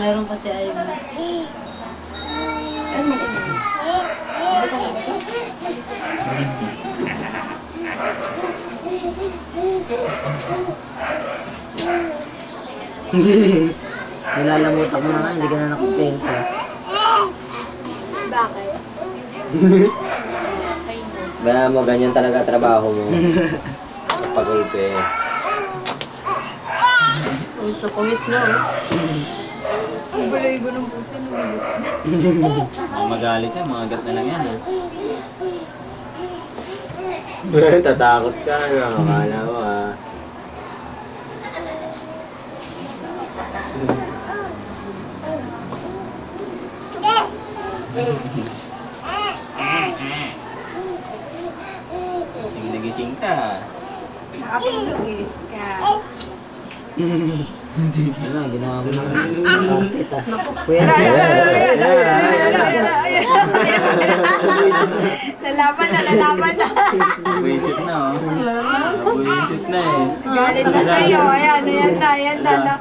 Meron pa si Ivy. Ano man ito? Ito na ba ito? Hindi. Nilalamutak mo na nga, hindi ka na nakontento. Bakit? Ba mo, ganyan talaga trabaho mo. Pag-ulpe. Gusto ko miss na. Balayibo ng puso, lumilipad. Magalit siya, mga agat na lang yan. Tatakot ka, no? Akala mo, Gising na gising ka. Nakapaglugi ka. Ano, ginawa ko na carpet ah. Kuya, Lalaban na. Buisit na, oh. Buisit na, eh. Galit na sa'yo. Ayan na.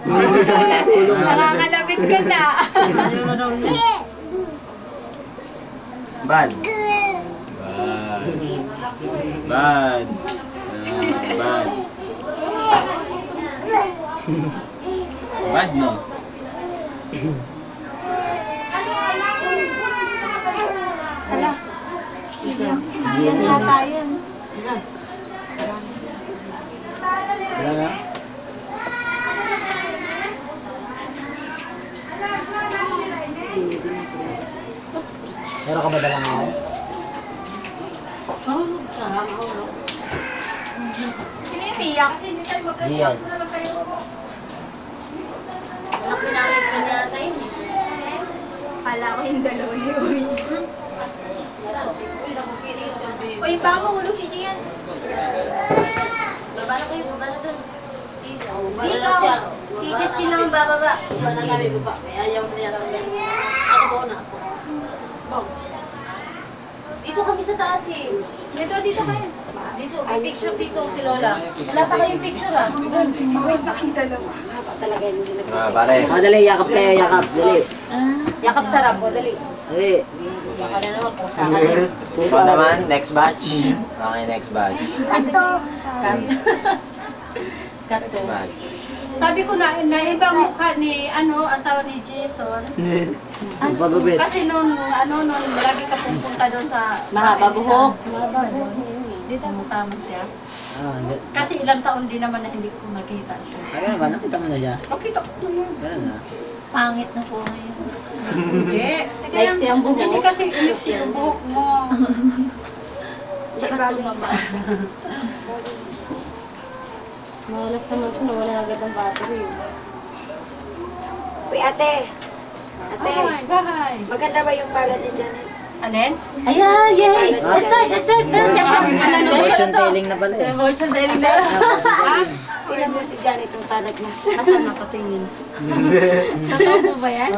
Nakakalabit ka na. Bad. Bad. Bad. Bad, no? Hala. Yan yata yan. wala na. Meron ka ba dalang ngayon? Mahulog ka, mahulog. Sino yung piyak? Diyan. Anak pinangis na yata yun eh. Kala ko yung dalawa ni Uy. Uy, baka mahulog si Gian. Baba na kayo, baba na dun. Baba Dito. na siya. Si Justin lang ang bababa. Si Justin kami baba. Kaya ayaw na yata kami. Ako po na. Dito kami sa taas eh. Dito kayo. Dito, may picture dito si Lola. Wala pa kayong picture ah. Mawis na kayong dalawa. pare. Dali, yakap kayo, yakap. Dali. Yakap sarap o, dali. Dali. Baka na naman po sa akin. Ikaw naman, next batch. Okay, next batch. Kanto. Cut Next to. batch. Sabi ko na ibang mukha ni asawa ni Jason. Ang pagubit. Kasi nung lagi ka pupunta doon sa Mahaba buhok. Dito masama siya. Ah, hindi. Kasi ilang taon din naman na hindi ko nakita siya. Ay, ano ba? Nakita mo na siya? Nakita ko naman. Ganun na. Pangit na po ngayon. Hindi. Like siyang buhok. Hindi kasi iniksi yung buhok mo. Tsaka tumaba. Malas naman ito, nawala agad ang battery. Uy, ate. Ate. Bye. Maganda ba yung palad ni Janet? Anen? Ayan, yay! Let's start na session. Session Fortune na to. telling na pala eh. Fortune telling na. Tingnan mo si Janet yung palad niya. Asan nakatingin? Totoo po ba yan?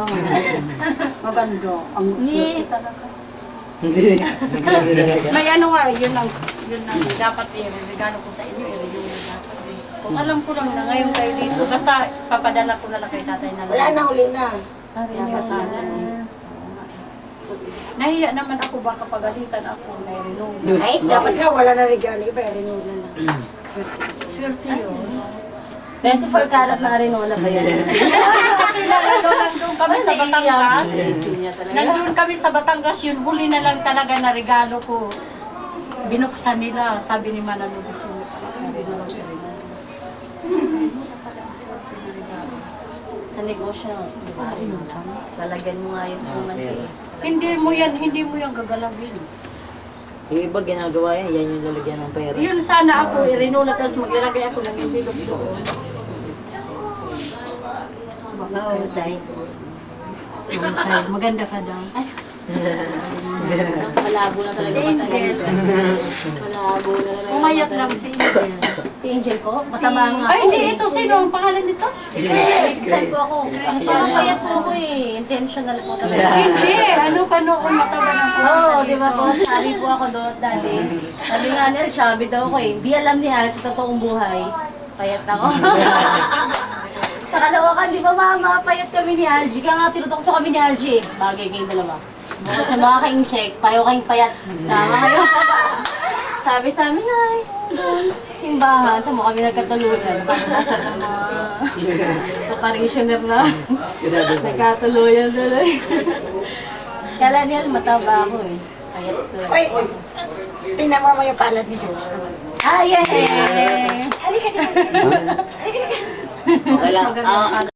Maganda. Ang swerte talaga. Hindi. Nagsabi na siya. May ano nga, yun ang dapat i-regalo ko sa inyo. Yun ang dapat. Kung alam ko lang na ngayon kayo dito, basta papadala ko na lang kay tatay na lang. Wala na, huli na. Napasala eh. Nahiya naman ako, baka pagalitan ako na rinong. Nice, dapat nga wala na regalo. Iba, rinod na lang. Swerte yun. 24 karat na rin wala ba yan? Kasi nandun kami sa Batangas. Niya talaga. Nandun kami sa Batangas, yun huli na lang talaga na regalo ko. Binuksan nila, sabi ni Manalo gusto mo talaga. Sa negosyo, di ba? Lalagyan mo nga yung pumansi. Hindi mo yan gagalawin. Yung iba ginagawa yan, yan yung lalagyan ng pera. Yun sana ako, irinulat tapos maglalagay ako ng envelope doon. Maganda ka daw. Malabo na talaga. Si Angel. Malabo na talaga. Umayat lang si Angel. Si Angel ko? Mataba nga Ay, ako. hindi. Ito, sino ang pangalan nito? Yes, saan po ako? Parang payat po ako eh. Intentional po talaga. Hindi. Ano ka noon mataba ng Oo, pangalan di ba po? Chubby po ako doon dati. Sabi nga nila, chubby daw ako eh. Di alam niya sa totoong buhay. Payat ako. Sa kalooban Kaloka, di ba mama? Payat kami ni Algie. Kaya nga tinutokso kami ni Algie. Bagay kayong dalawa. Bukod sa mga kayong check, payo kayong payat. Nagsama kayo. Sabi sa amin, ay, doon, simbahan. Tamo kami nagkatuluyan. Nasa ng mga parishioner na. Nagkatuluyan doon. Kala niya, mataba ako eh. Payat ko. Uy, tingnan mo yung palad ni Jones naman. Ah, yeah! Halika na. Okay lang.